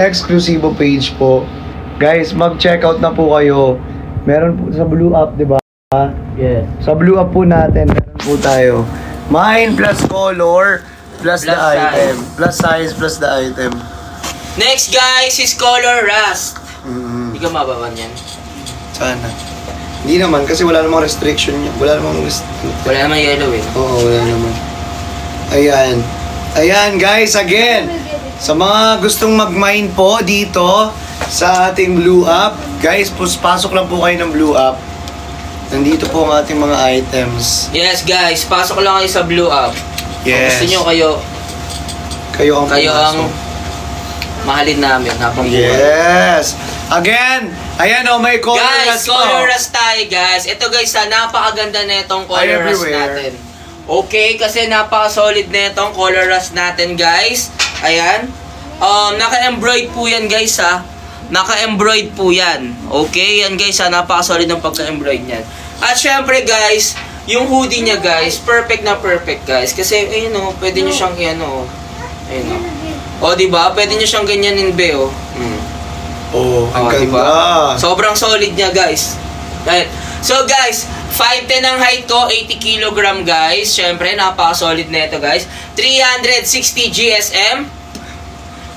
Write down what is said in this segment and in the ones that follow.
exclusive page po. Guys, mag-check out na po kayo. Meron po sa Blue Up, di ba? Yes. Sa Blue Up po natin, meron po tayo. Mine plus color plus the item. Plus size plus the item. Next guys is color rust. Mm. Hindi ka mababan yan. Sana. Hindi naman, kasi wala namang restriction yun. Wala namang Wala naman yellow eh. Oo, wala naman. Ayan. Ayan guys, again. Sa mga gustong mag-mine po dito sa ating Blue Up, guys, pasok lang po kayo ng Blue Up. Nandito po ang ating mga items. Yes guys, pasok lang kayo sa Blue Up. Yes. Kung gusto nyo kayo ang mahalin namin habang buhay. Yes. Again, ayan o, may color Guys, rust color po. rust tayo guys. Ito guys, napakaganda na itong color rust natin. Okay, kasi napaka-solid na itong color rust natin guys. Ayan. Naka-embroid po yan guys ha. Naka-embroid po yan. Okay, yan guys ha. Napaka-solid ng pagka-embroid yan. At syempre guys, yung hoodie niya guys, perfect na perfect guys. Kasi ayun o, pwede nyo siyang ano. Ayun o. O diba, pwede nyo siyang ganyanin be o. Oh, ang ganda. Diba? Sobrang solid niya guys. Right. So guys, 5'10 ang height ko, 80 kg guys. Syempre, napaka-solid na ito guys. 360 GSM.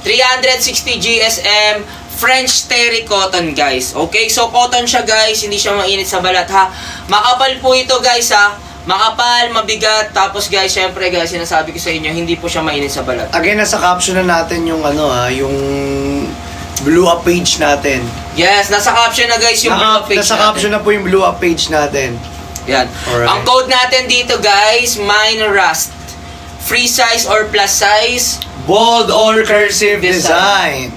360 GSM French terry cotton guys. Okay, so cotton siya guys, hindi siya mainit sa balat ha. Makapal po ito guys ha. Makapal, mabigat, tapos guys, syempre guys, sinasabi ko sa inyo, hindi po siya mainit sa balat. Again, nasa caption na natin yung ano ha, yung Blue Up page natin. Yes, nasa caption na guys yung Blue Up page nasa natin. caption na po yung Blue Up page natin. Yan. Alright. Ang code natin dito guys, Mine Rust. Free size or plus size. Bold or cursive design.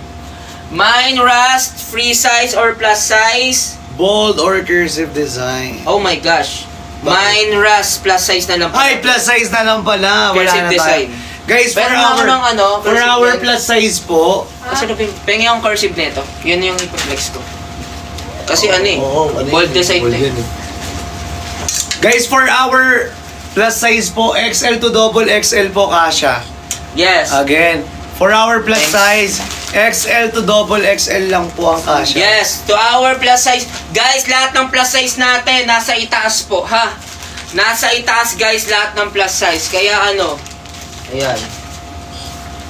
Mine Rust, free size or plus size. Bold or cursive design. Oh my gosh. Mine Rust, plus size na lang. Ay, plus size na lang pala. Wala Cursive na design. tayo. Guys, for Pero ako ng ano, for cursive our yan. plus size po. Kasi pengi ang cursive nito. Yun yung ipaflex ko. Kasi ano eh, ano bold yun, design bold eh. yun eh. Guys, for our plus size po, XL to double XL po kasha. Yes. Again, for our plus Thanks. size, XL to double XL lang po ang kasha. Yes, to our plus size. Guys, lahat ng plus size natin, nasa itaas po, ha? Nasa itaas, guys, lahat ng plus size. Kaya ano, ayan.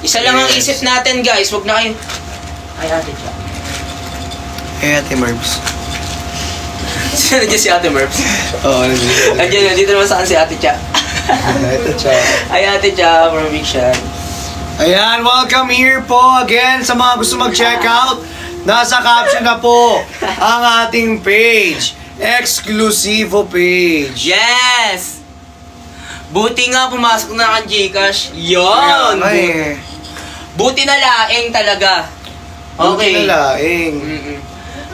Isa lang ang Yes. isip natin, guys. Huwag na kayo... Ay, ate Cha. Eh, Ate Marbs. Sino nandiyan si ate Merps? Oo, nandiyan. Andiyan, nandito naman saan si ate Cha. Ito, Cha. Ay, ate Cha, from Viction. Ayan, welcome here po again sa mga gusto mag-check out. Nasa caption na po ang ating page. Exclusivo page. Yes! Buti nga pumasok na kang Gcash. Kaya Yon! nga eh. Buti na laeng talaga. Okay. Buti na laing. Mm-mm.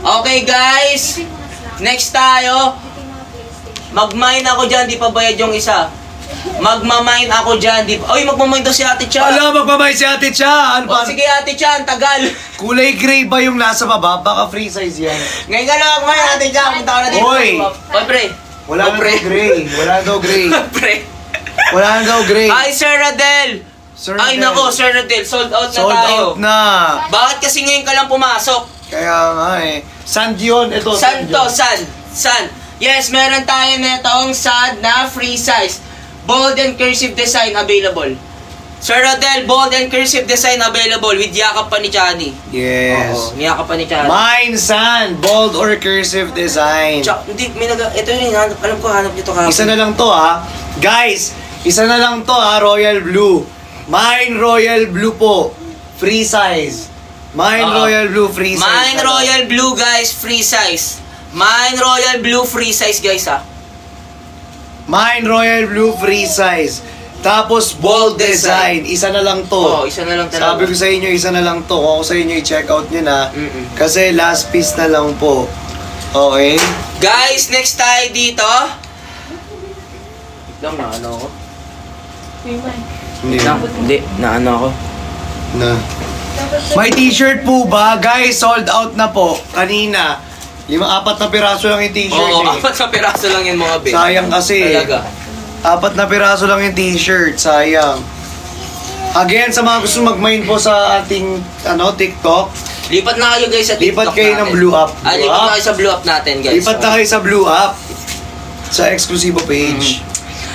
Okay guys, next tayo. Mag-mine ako dyan, di pa bayad yung isa. Magmamine ako dyan, di pa... Oy, magmamine daw si Ate Cha. Ala, magpapay si Ate Cha. Ano O ba? sige Ate Cha, ang tagal. Kulay gray ba yung nasa baba? Baka free size yan. Ngayon ka na magmine Ate Cha, punta ka na dito. Hoy! Oy, pre. Wala Oh, na pre. daw gray. Wala na daw gray. Pre. Wala na daw gray. Ay, Sir Radel. Sir Ay, Radel. nako, Sir Radel. Sold out na Sold tayo. out na. Bakit kasi ngayon ka lang pumasok? Kaya nga eh. Sand yun. Ito, San yun. to? San? Yes, meron tayo netong sad na free size. Bold and cursive design available. Sir Rodel, bold and cursive design available with yakap pa ni Chani. Yes. Oo, yakap pa ni Chani. Mine sand. Bold or cursive design. Hindi, ito yung hanap, alam ko hanap nito kahapon. Isa na lang to ha. Guys, isa na lang to ha. Royal Blue. Mine Royal Blue po. Free size. Mine Oo. Royal Blue free size. Mine na lang. Royal Blue guys, free size. Mine Royal Blue free size guys ha. Mine Royal Blue free size. Tapos bold design. Isa na lang to. Oo, isa na lang talaga. Sabi ko sa inyo, isa na lang to. Kung ako sa inyo, i-check out nyo na. Mm-mm. Kasi last piece na lang po. Okay? Guys, next tayo dito. Lang na ano ako. Hindi. Hindi, na ano ako. Na. May t-shirt po ba? Guys, sold out na po. Kanina. 4 na piraso lang yung t-shirt Oo, eh. 4 na piraso lang yun mga be. Sayang kasi. Talaga. 4 na piraso lang yung t-shirt. Sayang. Again, sa mga gusto mag-mine po sa ating TikTok, Lipat na kayo guys sa TikTok lipat kayo ng Blue Up. Lipat na kayo sa Blue Up natin guys. Lipat na kayo sa Blue Up. Sa exclusive page.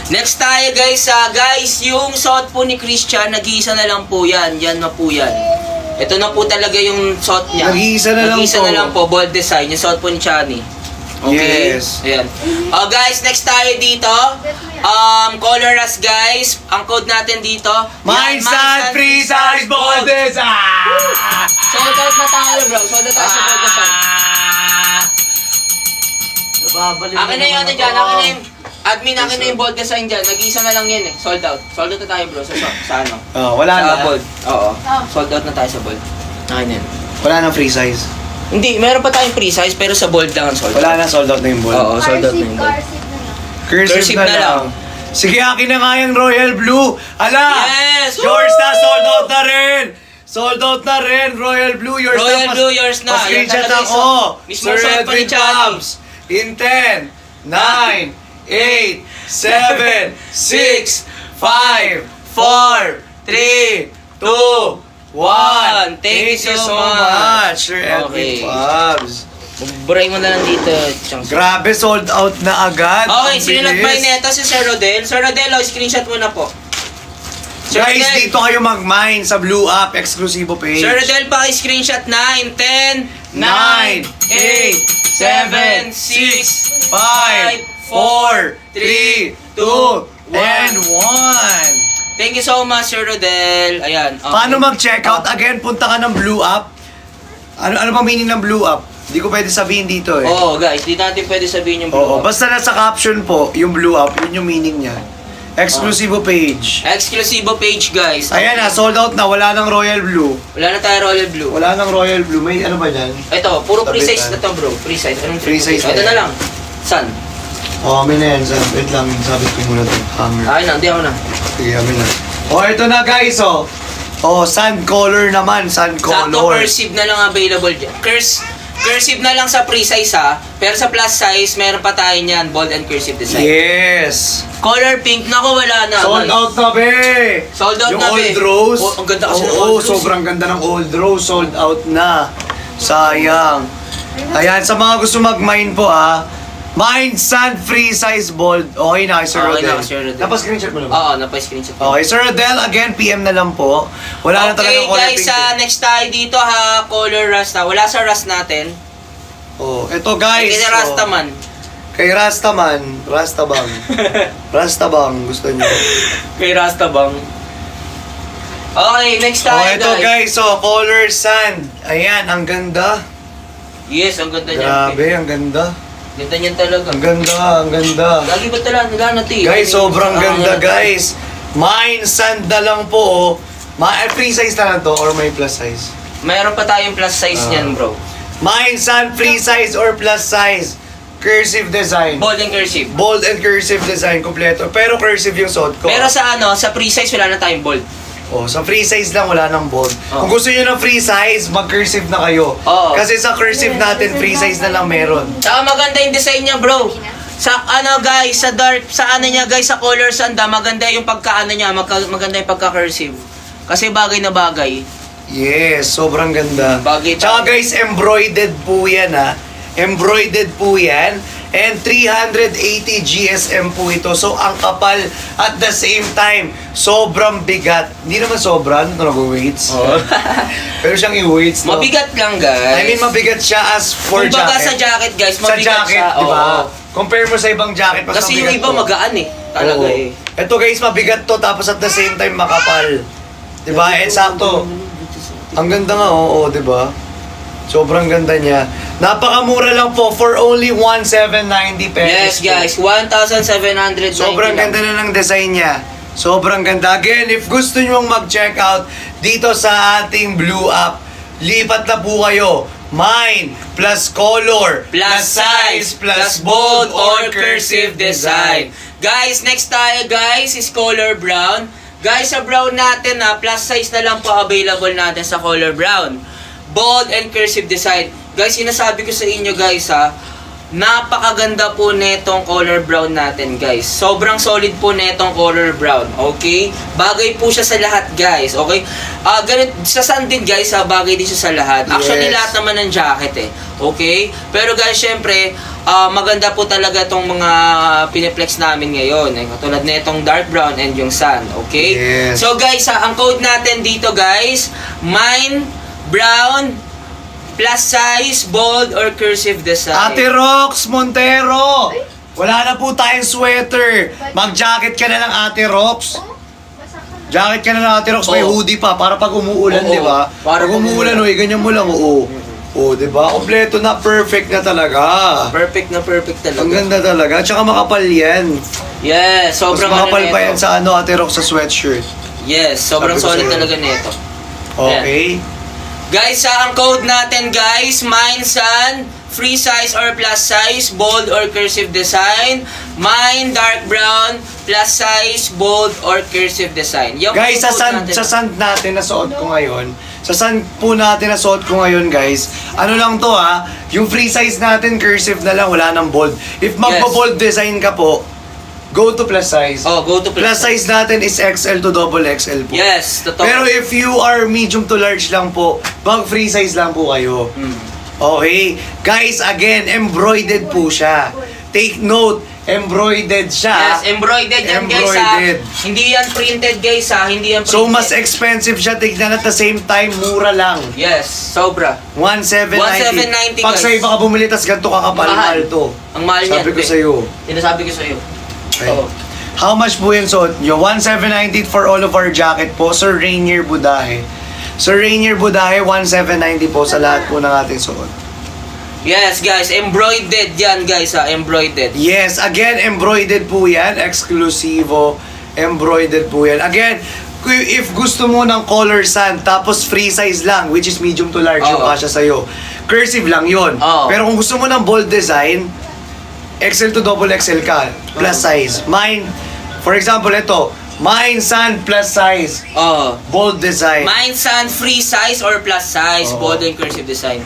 Next tayo guys, guys, yung suot po ni Christian, nag-iisa na lang po yan. Yan na po yan. Ito na po talaga yung suot niya. Nag-iisa na lang Nag-iisa po. na lang po, bold design. Yung suot po ni Chani. Okay. Yes. Ayan. Guys, next tayo dito. Color us guys. Ang code natin dito. Mindset Free Size Bold Design! Sold out na tayo bro. Sold out tayo sa bold design. Akin na yun dyan. Akin na yung admin, akin na yung bold design dyan. Nag-iisa na lang yan eh. Sold out. Sold out na tayo bro. Sa ano? Wala Sa na. bold. Oo. Sold out na tayo sa bold. Akin yan. Wala nang free size. Hindi, meron pa tayong free size pero sa bold lang ang sold out. Wala na, sold out na yung bold. Oo, sold out na yung bold. Cursive Cursive na na lang. Sige, akin na nga yung Royal Blue. Ala! Yes! Yours na, sold out na rin! Sold out na rin, Royal Blue. Yours Royal na. Blue, yours na. Pa-screenshot Yan talaga ako. mismo Sir suot pa ni Edwin Chani. Pams. In 10, 9, 8, 7, 6, 5, 4, 3, 2, 1. Thank you so much. Sir Edwin Okay. Pams. Buray mo na lang dito. Chunks. Grabe, sold out na agad. Okay, Ang sino bilis. nag-buy nito? Si Sir Rodel. Sir Rodel, screenshot mo na po. Sir Guys, Rodel. dito kayo mag-mine sa Blue Up Exclusive page. Sir Rodel, paki-screenshot na in 10, 9, 8, 7, 6, 5, 4, 3, 2, and 1. Thank you so much, Sir Rodel. Ayan. Okay. Paano mag-checkout? Again, punta ka ng Blue Up. Ano ba meaning ng Blue Up? Hindi ko pwede sabihin dito eh. Oo, guys. Di natin pwede sabihin yung Oo, blue. basta nasa caption po, yung Blue Up, yun yung meaning niya. Exclusive page. Exclusive page, guys. Ayan na, sold out na. Wala nang Royal Blue. Wala na tayo Royal Blue. Wala nang Royal Blue. May ano ba dyan? Ito, puro free Tabi size ka. na to, bro. Free size. Anong Free size Ito na na yan. lang. San? Oh, amin na yan. Wait lang, sabit ko muna ito. Hanger. Ay, na. Hindi ako na. Sige, amin na. Oh, ito na guys, oh. Oh, sand color naman, sand Sakto, color. cursive na lang available dyan. Cursive na lang sa free size ha. Pero sa plus size, meron pa tayo niyan. Bold and cursive design. Yes. Color pink. Naku, wala na. Sold guys. out na, be! Sold out yung na, be. Old Rose. Oh, ang ganda kasi ng Oo, Old Rose. sobrang ganda ng Old Rose. Sold out na. Sayang. Ayan, sa mga gusto mag-mine po Mind Sand Free Size Bold. Okay na kay Sir Okay Rodel. na, Sir Rodel. Napag-screenshot mo na ba? Oo, napa-screenshot. Okay, Sir Rodel, again, PM na lang po. Wala na Okay, talagang color guys, pink eh. next tayo dito ha. Color rust na. Wala sa rust natin. Oh, ito guys. Kaya Rastaman. Kay Rastaman, Rastabang. Rastabang, gusto niyo. Kay Rastabang. Okay, next tayo, Oh, ito guys, color sand. Ayan, ang ganda. Yes, ang ganda niya. Grabe, ang ganda. Ganda niyan talaga. Ang ganda, ang ganda. Lagi ba talaga nila natin? Guys, sobrang ganda guys. Mine sand na lang po. Free size na lang to or may plus size? Mayroon pa tayong plus size niyan, bro. Mine sand free size or plus size. Cursive design. Bold and cursive. Bold and cursive design, kompleto. Pero cursive yung suot ko. Pero sa sa free size wala na tayong bold. Oh, sa free size lang, wala nang bold. Oh. Kung gusto niyo ng free size, mag-cursive na kayo. Oh. Kasi sa cursive natin, free size na lang meron. Saka maganda yung design niya, bro. Sa guys, sa dark, sa niya guys, sa color sanda, maganda yung pagkaano niya, maganda yung pagka-cursive. Kasi bagay na bagay. Yes, sobrang ganda. Bagay Tsaka tayo. guys, embroidered po yan Embroidered po yan. And 380 GSM po ito. So, ang kapal at the same time, sobrang bigat. Hindi naman sobra, ano ito nag-weights? Oh. Pero siyang i-weights, no? Mabigat lang, guys. I mean, mabigat siya as for Kumbaga jacket. sa jacket, guys, Sa mabigat jacket, siya. di ba? Oo. Compare mo sa ibang jacket, mas Kasi yung mabigat iba to. magaan talaga Oo. Ito guys, mabigat to, tapos at the same time makapal. Di ba? And sakto. Ang ganda nga, oo, di ba? Sobrang ganda niya. Napakamura lang po for only 1,790 pesos. Yes, guys, 1,790 Sobrang lang. ganda na ng design niya. Sobrang ganda. Again, if gusto nyo mag-check out dito sa ating Blue Up, lipat na po kayo. Mine plus color Plus size, plus bold or cursive design. Guys, next tayo guys is color brown. Guys, sa brown natin plus size na lang po available natin sa color brown. Bold and cursive design. Guys, sinasabi ko sa inyo guys napakaganda po netong color brown natin, guys. Sobrang solid po netong color brown, okay? Bagay po siya sa lahat, guys, okay? Ganit sa sun din, guys, bagay din siya sa lahat. Actually, Yes. lahat naman ng jacket, okay? Pero guys, syempre, maganda po talaga tong mga piniplex namin ngayon. Katulad netong dark brown and yung sun, okay? Yes. So guys, ang code natin dito, guys, mine brown plus size, bold, or cursive design. Ate Rox Montero! Wala na po tayong sweater. Mag-jacket ka na lang, Ate Rox. Jacket ka na lang, Ate Rox. May Oo. hoodie pa para pag umuulan, Oo. di ba? Para Pag umuulan, ganyan mo lang, oo. Oo, di ba? Kompleto na, perfect na talaga. Perfect na perfect talaga. Ang ganda talaga. Tsaka makapal yan. Yes, Mas sobrang makapal ano pa nito. yan sa ano, Ate Rox, sa sweatshirt. Yes, sobrang Sabi ko solid sa'yo. talaga nito. Okay? Guys, ang code natin, guys, mine sun, free size or plus size, bold or cursive design. Mine dark brown, plus size, bold or cursive design. Yung Guys, sa code natin. sand natin na suot ko ngayon, sa sand po natin na suot ko ngayon, guys, ano lang to ha, yung free size natin, cursive na lang, wala nang bold. If magpo-bold design ka po, go to plus size. Oh, go to Plus size natin is XL to double XL po. Yes, totoo. Pero if you are medium to large lang po, mag free size lang po kayo. Okay? Guys, again, embroidered po siya. Take note, embroidered siya. Yes, embroidered yan, guys, Embroidered. Hindi yan printed, guys, Hindi yan printed. So, mas expensive siya, tignan at the same time, mura lang. Yes, sobra. 1,790. 1,790, Pag sa guys. iba ka bumili, tas ganito kakapal, mahal to. Ang mahal niyan. Sabi ko be. sa'yo. Sinasabi ko sa'yo. Okay. Oo. How much po yung suot nyo? 1,790 for all of our jacket po. Sir Rainier Budahe. Sir Rainier Budahe, 1,790 po sa lahat po ng ating suot. Yes, guys, embroidered yan, guys, embroidered. Yes, again, embroidered po yan. Exclusivo. Embroidered po yan. Again, if gusto mo ng color sand, tapos free size lang, which is medium to large, yung Oo. kasya sa'yo. Cursive lang yun. Oo. Pero kung gusto mo ng bold design, XL to double XL ka, plus size. Mine, for example, ito, mine sand plus size, Oh. bold design. Mine sun, free size or plus size, Oo. bold and cursive design.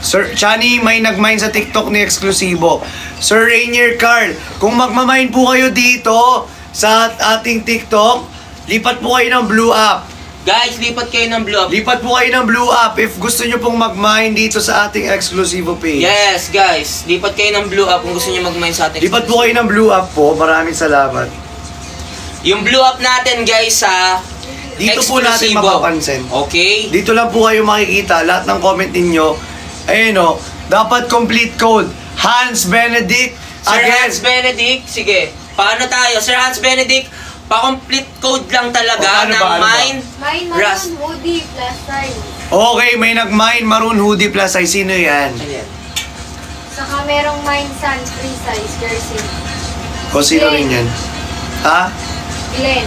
Sir Chani, may nag-mine sa TikTok ni Exclusivo. Sir Rainier Carl, kung magmamine po kayo dito sa ating TikTok, lipat po kayo ng Blue App. Guys, lipat kayo ng blue up. Lipat po kayo ng Blue App if gusto nyo pong mag-mine dito sa ating Exclusivo page. Yes, guys, lipat kayo ng blue up kung gusto niyo mag-mine sa atin. Lipat po kayo ng Blue App po. Maraming salamat. Yung blue up natin, guys, Dito po natin Exclusivo. mapapansin. Okay? Dito lang po kayo makikita lahat ng comment ninyo. Ayun o, dapat complete code. Hans Benedict. Sir Again, Hans Benedict, sige. Paano tayo? Sir Hans Benedict, pa-complete code lang talaga Ano ng ba? mine. Mine Rust. maroon hoodie plus size. okay, may nag-mine maroon hoodie plus size. Sino yan? Ayan. Saka merong mine sun free size cursive. O sino rin yan? Ha? Glenn.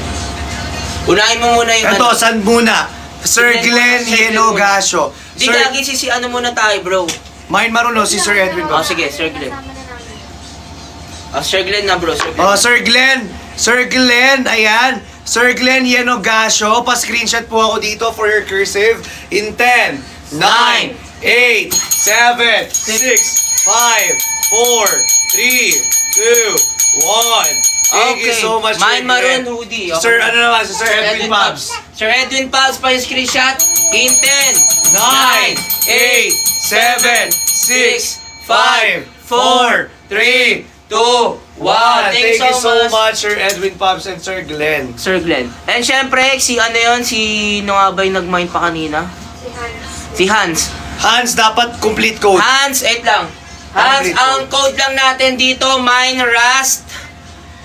Unahin mo muna yung Ito, saan muna? Sir Glenn Glenn muna, Sir Glenn Yeno muna. Gasio. Di Sir, lagi si ano muna tayo, bro. mine maroon o si Sir Edwin ba? Oh, sige, Sir Glenn. Kasama na namin. Sir Glenn na, bro. Sir Glenn. Oh, Sir Glenn. Sir Glenn, ayan. Sir Glenn Yeno Gasio. Pa-screenshot po ako dito for your cursive in 10, 9, 8, 7, 6, 5, 4, 3, 2, 1. Thank you Okay. so much, Mine Sir maroon Glenn. hoodie. Sir, ano naman? Sir Edwin Pabs. Sir Edwin Pabs pa yung screenshot. In 10, 9, 8, 7, 6, 5, 4, 3, 2, 1. Thank you so much, Sir Edwin Pabs and Sir Glenn. Sir Glenn. And syempre, si ano yun, si nga ba yung nag-mine pa kanina? Si Hans. Si Hans. Hans, dapat complete code. Hans, wait lang. Hans, Complete ang code lang natin dito, mine rust.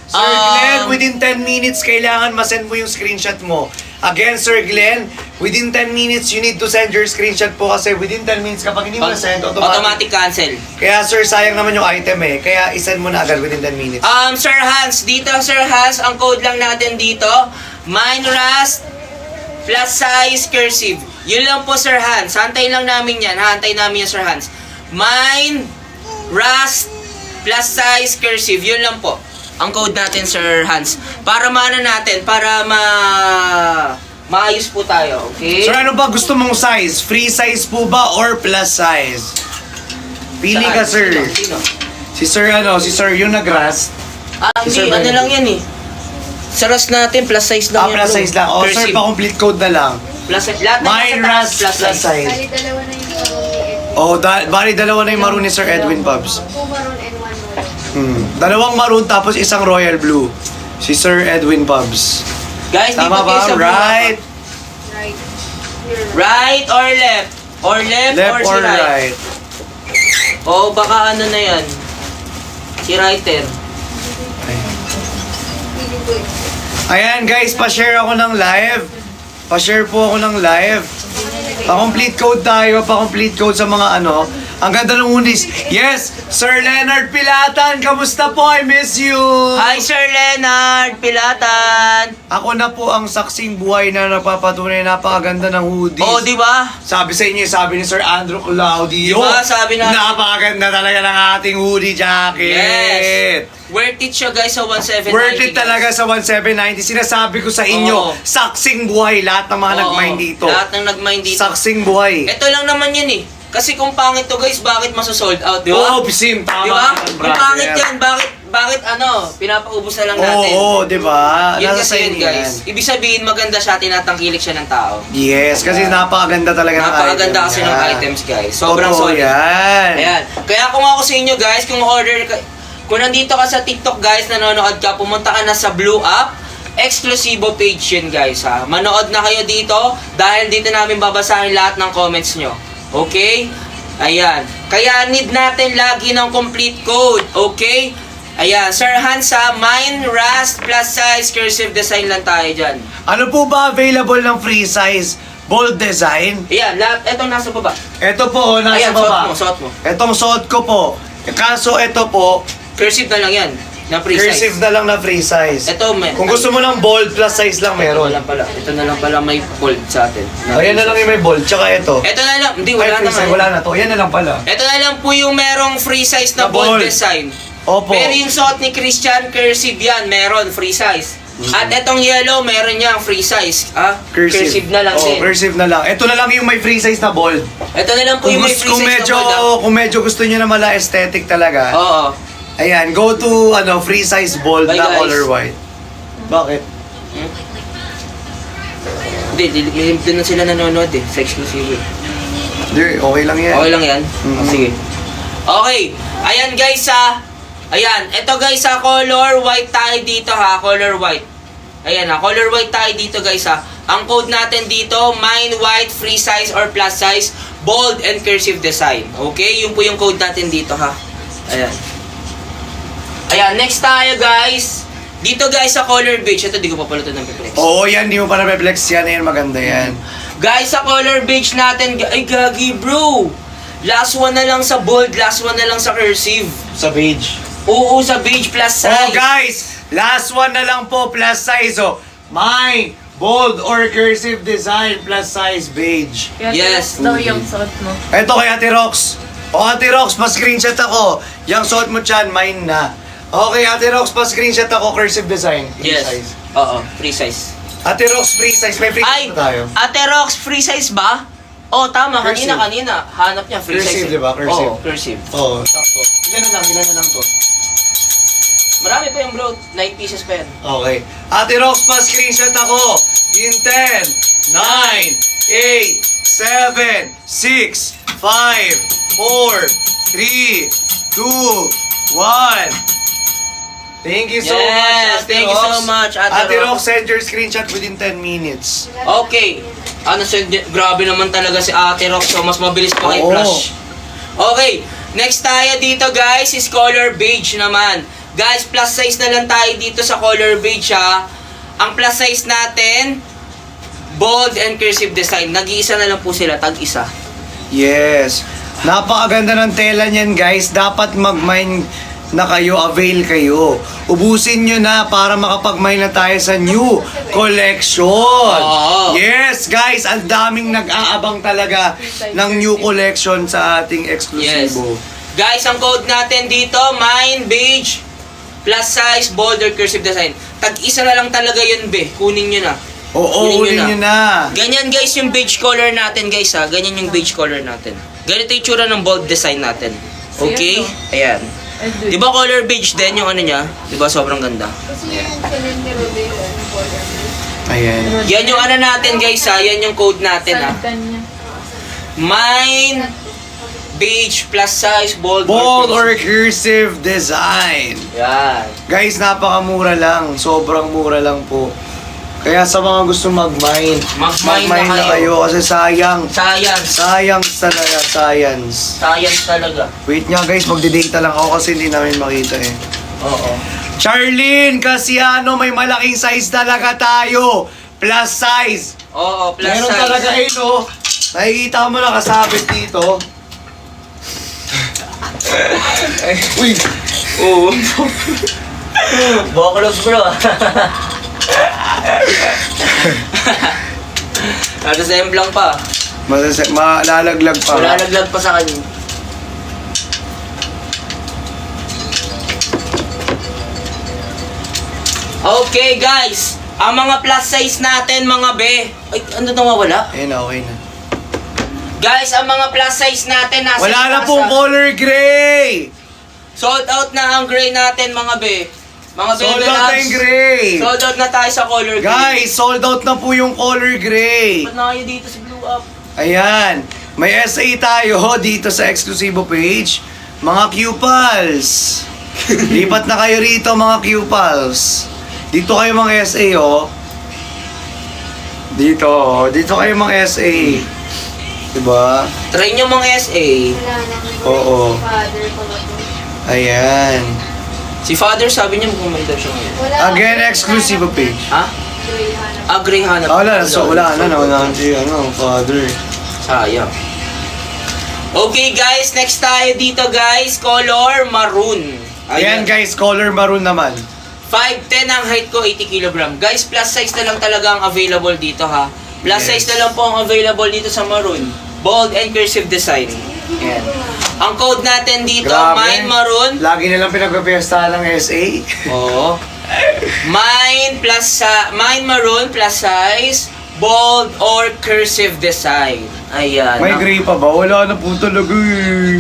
Sir Glenn, within 10 minutes, kailangan masend mo yung screenshot mo. Again, Sir Glenn, within 10 minutes, you need to send your screenshot po kasi within 10 minutes, kapag hindi mo na-send, automatic cancel. Kaya, Sir, sayang naman yung item eh. Kaya, isend mo na agad within 10 minutes. Sir Hans, dito Sir Hans, ang code lang natin dito, mine rust plus size cursive. Yun lang po Sir Hans. Hantayin lang namin yan. Hantayin namin yan Sir Hans. Mine rust plus size cursive. Yun lang po. Ang code natin Sir Hans. Para maano natin, para maayos po tayo. Okay? Sir, ano ba gusto mong size? Free size po ba or plus size? Pili Saan? ka, sir. Sino? Si Sir yung nag-rust. Hindi, Sir ano Bernard. lang yan eh. Sa rust natin, plus size lang yan. Plus bro. size lang. O, sir, Cursive. pa-complete code na lang. Plus size. Lahat na Mine nasa taas, rust plus plus size. size. Bali, dalawa na yung maroon ni Ed. Bali, dalawa na yung maroon ni Sir Edwin Pubs. 2 maroon and 1 royal. Dalawang maroon tapos isang royal blue. Si Sir Edwin Pubs. Guys, dito Tama kayo ba? sa Right? Right. Here. Right or left? Or left, Left or or si right? right? O baka ano na yan? Si writer. Pili ko eh. Ayan guys, pa-share ako ng live. Pa-share po ako ng live. Pa-complete code tayo, pa-complete code sa mga ano. Ang ganda ng unis. Yes, Sir Leonard Pilatan, kamusta po? I miss you. Hi, Sir Leonard Pilatan! Ako na po ang saksing buhay na napapatunay napakaganda ng hoodies. Oh, di ba? Sabi sa inyo, sabi ni Sir Andrew Claudio. Diba, sabi natin- Napakaganda talaga ng ating hoodie jacket. Yes! Worth it siya guys sa 1,790. Worth it talaga sa 1,790. Sinasabi ko sa inyo, Oo. saksing buhay lahat ng mga Oo, nag-mine dito. Lahat ng nag-mine dito. Saksing buhay. Ito lang naman yan eh. Kasi kung pangit to guys, bakit masosold out, di Oo, ba? Sim, tama. Di ba? yan, Kung brother. pangit yan, bakit ano, pinapaubos na lang natin. Oo, di ba? Yun Nasa kasi sa yun inyo guys. yan. Ibig sabihin maganda siya, tinatangkilik siya ng tao. Yes, kasi napakaganda talaga ng Napakaganda item kasi niya. ng items guys. Sobrang Totoo solid. yan. Ayan. Kaya kung ako sa inyo guys, kung nandito ka sa TikTok guys, nanonood ka, pumunta ka na sa Blue App, exclusive page yun guys ha. Manood na kayo dito dahil dito namin babasahin lahat ng comments nyo. Okay? Ayan. Kaya need natin lagi ng complete code. Okay? Ayan. Sir Hansa, mine, rust, plus size, cursive design lang tayo dyan. Ano po ba available ng free size? Bold design? Ayan. Lahat. Etong nasa baba. Ito po, nasa Ayan. baba. Suot mo. Itong suot ko po. Kaso ito po, Cursive na lang yan. Na free cursive size. na lang na free size. Ito, may... Kung gusto mo ng bold plus size lang Ito meron. na lang pala. Ito na lang pala may bold sa atin. Ayan na lang yung may bold, tsaka ito. Ito na lang. Hindi, Ay, wala free size, naman. wala na to. Yan na lang pala. Ito na lang po yung merong free size na Na bold bold. design. Opo. Pero yung suot ni Christian, cursive yan. Meron, free size. At itong yellow, meron niyang free size. Cursive na lang Oh, din. cursive na lang. Ito na lang yung may free size na bold. Ito na lang po yung may free Kung size medyo, na bold. kung medyo gusto niyo na mala aesthetic talaga. Oo. Ayan, go to free size bold Bye, na guys. color white. Bakit? Hindi, doon na sila nanonood eh. Sa exclusive. Hindi, okay lang yan. Okay lang yan? Mhm. Sige. Okay. Ayan guys ha. Ayan. Ito guys ha. Color white tayo dito ha. Color white. Ayan ha. Color white tayo dito guys ha. Ang code natin dito, mine white, free size or plus size, bold and cursive design. Okay? Yun po yung code natin dito ha. Ayan. Ayan. Next tayo guys. Dito guys sa color beige. Ito di ko pa pala ito ng reflex. Oo, yan, di mo pa na-reflex yan. Yan, maganda yan. Guys, sa color beige natin, ay gagi bro! Last one na lang sa bold, last one na lang sa cursive. Sa beige. Oo, sa beige plus size. Oh, guys! Last one na lang po, plus size. Oh, mine, bold or cursive design, plus size beige. Yes. Daw yung suot mo. Ito kay Ate Rox. O, Ate Rox, pa-screenshot ako. Yang suot mo dyan, mine na. Okay, Ate Rox, pa-screenshot ako, cursive design. Free Yes. size. Oo, free size. Ate Rox, free size. May free Ay, size na tayo. Ate Rox, free size ba? Oh, tama. Cursive. Kanina. Hanap niya, free Cursive, size. di ba? Cursive. Oo, cursive. Oo, sakto. Ilan na lang to. Marami pa yung bro. 9 pieces pa yan. Okay. Ate Rox, pa-screenshot ako. In 10, 9, 8, 7, 6, 5, 4, 3, 2, 1. Thank you so Yes, much, Ate thank you Rox. so much, Ate Rox, Rox. send your screenshot within 10 minutes. Okay. Grabe naman talaga si Ate Rox. So, mas mabilis pa kay Oo. Flash. Okay. Next tayo dito guys is color beige naman. Guys, plus size na lang tayo dito sa color beige ha. Ang plus size natin, bold and cursive design. Nag-iisa na lang po sila, tag-isa. Yes. Napakaganda ng tela niyan, guys. Dapat mag-mine na kayo, avail kayo. Ubusin nyo na para makapag-mine na tayo sa new collection. Oo. Yes, guys. Ang daming nag-aabang talaga ng new collection sa ating Yes. exclusive. Guys, ang code natin dito, mine, beige, plus size, bold or cursive design. Tag-isa na lang talaga yun, be. Kunin nyo na. Oo, unin nyo na. Ganyan guys yung beige color natin guys ha. Ganyan yung beige color natin. Ganito yung tsura ng bold design natin. Okay? Ayan. Di ba color beige din yung ano niya? Di ba sobrang ganda? Kasi yung Celine ni Rodeo, ano color? Ayan. Yan yung ano natin guys ha. Yan yung code natin ha. Mine beige plus size bold, Bold or cursive. cursive design. Yan. Guys, napakamura lang. Sobrang mura lang po. Kaya sa mga gusto mag-mine, Mag-mine na kayo. kasi sayang. Science. Science talaga, science. Science talaga. Wait nga guys, magdidata lang ako kasi hindi namin makita eh. Oo. Charlene Casiano, may malaking size talaga tayo. Plus size. Oo, plus Meron size. talaga eh, no? Nakikita mo na kasabit dito. Uy, Oo. Boklos bro. Nasa-semblang pa. malalaglag pa. Malalaglag pa sa kanya. Okay guys, ang mga plus size natin mga be. Ay, ano nawawala? Ayun na, okay na. Guys, ang mga plus size natin nasa Wala na nasa- pong color gray! Sold out na ang gray natin mga be. Mga Sold baby out na loves. yung gray! Sold out na tayo sa color gray. Guys, sold out na po yung color gray! Ba't na kayo dito sa blue up? Ayan, may SA tayo dito sa Exclusivo page. Mga Q-Pals. Lipat na kayo rito mga Q-Pals. Dito kayo mga SA oh. Dito kayo mga SA. Diba? Try nyo mga SA. Wala naman. Oo. Father ko ba to? Ayan. Si Father sabi niya magmumanda siya ngayon. Wala. Again, Exclusivo page. Ha? Gray hanap. Ah, gray hanap. Wala na, nawala si father. Sayang. Okay guys, next tayo dito guys. Color maroon. Ayan guys, color maroon naman. 5'10 ang height ko, 80 kg. Guys, plus size na lang talaga ang available dito ha. Plus Yes. size na lang po ang available dito sa maroon. Bold and cursive design. Ayan. Ang code natin dito, Mine Maroon. Lagi nilang pinagpapiestahan ng SA. Oo. Mine Maroon plus size, bold or cursive design. Ayan. May gray pa ba? Wala na po talaga eh.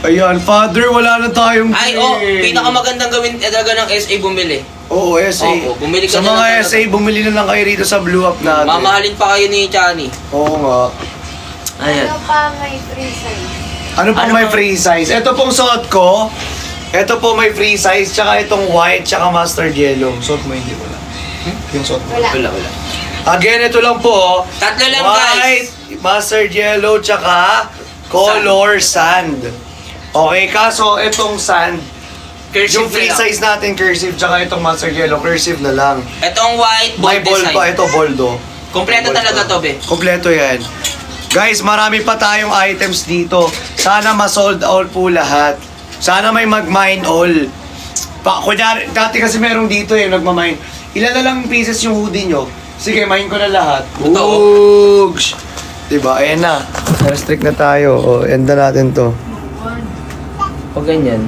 Ayan, father, wala na tayong gray. Ay, oh, pinakamagandang gawin talaga ng SA bumili. Oo, SA. Oo, bumili ka sa na mga lang SA, bumili na lang kayo rito sa Blue Up natin. Mamahalin pa kayo ni Chani. Oo nga. Ayan. Ano pa may free size? Ano pong Ano may ba? free size? Ito pong suot ko. Ito po may free size, tsaka itong white, tsaka mustard yellow. Suot mo, hindi wala. Yung suot mo. Wala. Wala. Again, ito lang po. Tatlo lang White, guys. mustard yellow, tsaka color sand. Okay, kaso itong sand, Cursive yung free na lang. size natin cursive, tsaka itong mustard yellow, cursive na lang. Itong white, bold May ball design. pa, ito boldo. Kompleto Bold talaga pa. to, be. Kompleto yan. Guys, marami pa tayong items dito. Sana ma-sold out po lahat. Sana may mag-mine all. Kunyari, dati kasi merong dito eh, nagmamine. Ilan na lang pieces yung hoodie nyo? Sige, mine ko na lahat. Totoo. Oogs! Diba, ayan na. Restrict na tayo. O, end na natin to. Pag ganyan.